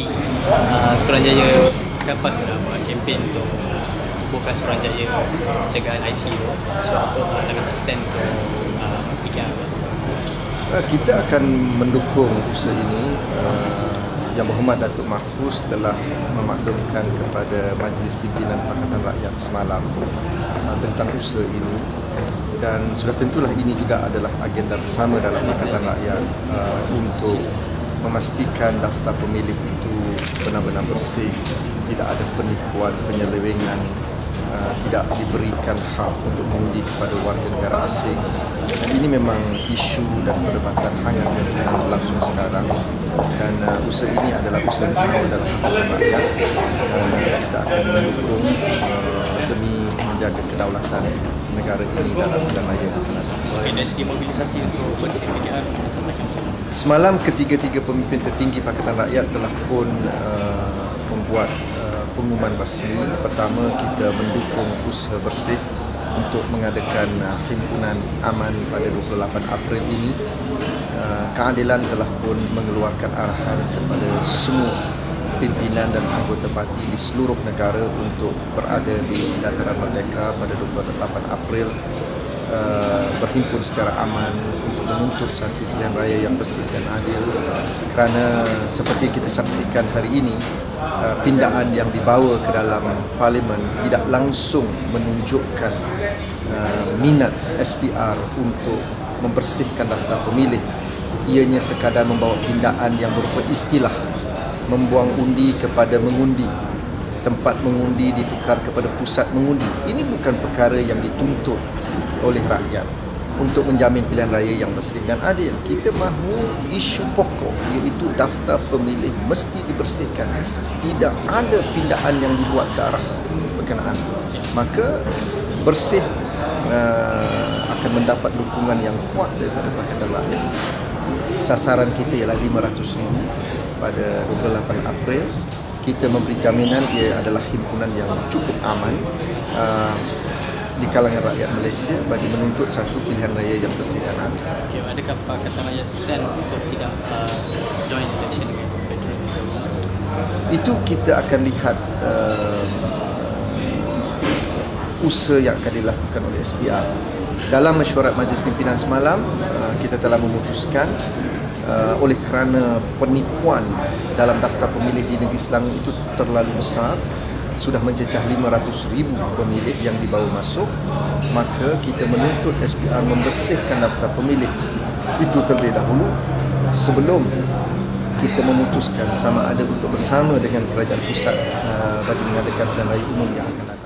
parti Suruhanjaya kenapa sudah buat kempen untuk tubuhkan Suruhanjaya pencegahan ICU. So apa nak stand untuk PKR? Kita akan mendukung usaha ini. Yang Berhormat Datuk Mahfuz telah memaklumkan kepada Majlis Pimpinan Pakatan Rakyat semalam tentang usaha ini, dan sudah tentulah ini juga adalah agenda bersama dalam Pakatan Rakyat untuk memastikan daftar pemilih itu benar-benar bersih, tidak ada penipuan, penyelewengan, tidak diberikan hak untuk mengundi kepada warga negara asing. Dan ini memang isu dan perdebatan hangat yang sedang berlangsung sekarang, dan usaha ini adalah usaha bersama dalam Pakatan Rakyat, dan kita akan mendukung demi menjaga kedaulatan negara ini dalam pilihan raya yang akan datang. Dari segi mobilisasi untuk bersih PKR diselesaikan. Semalam ketiga-tiga pemimpin tertinggi Pakatan Rakyat telah pun membuat pengumuman rasmi. Pertama, kita mendukung usaha bersih untuk mengadakan himpunan aman pada 28 April ini. Keadilan telah pun mengeluarkan arahan kepada semua pimpinan dan anggota parti di seluruh negara untuk berada di Dataran Merdeka pada 28 April, berhimpun secara aman untuk menuntut satu pilihan raya yang bersih dan adil. Kerana seperti kita saksikan hari ini, pindaan yang dibawa ke dalam parlimen tidak langsung menunjukkan minat SPR untuk membersihkan daftar pemilih. Ianya sekadar membawa pindaan yang berupa istilah membuang undi kepada mengundi, tempat mengundi ditukar kepada pusat mengundi. Ini bukan perkara yang dituntut oleh rakyat untuk menjamin pilihan raya yang bersih dan adil. Kita mahu isu pokok, iaitu daftar pemilih mesti dibersihkan. Tidak ada pindaan yang dibuat ke arah berkenaan. Maka bersih akan mendapat dukungan yang kuat daripada Pakatan Rakyat. Sasaran kita ialah 500,000 pada 28 April. Kita memberi jaminan ia adalah himpunan yang cukup aman di kalangan rakyat Malaysia bagi menuntut satu pilihan raya yang bersih dan adil. Okay, adakah Pakatan Rakyat stand untuk tidak join election dengan federal? Itu kita akan lihat usaha yang akan dilakukan oleh SPR. Dalam mesyuarat Majlis Pimpinan semalam, kita telah memutuskan oleh kerana penipuan dalam daftar pemilih di negeri Selangor itu terlalu besar, sudah mencecah 500,000 pemilih yang dibawa masuk, maka kita menuntut SPR membersihkan daftar pemilih itu terlebih dahulu sebelum kita memutuskan sama ada untuk bersama dengan kerajaan pusat bagi mengadakan pilihan raya umum yang akan datang.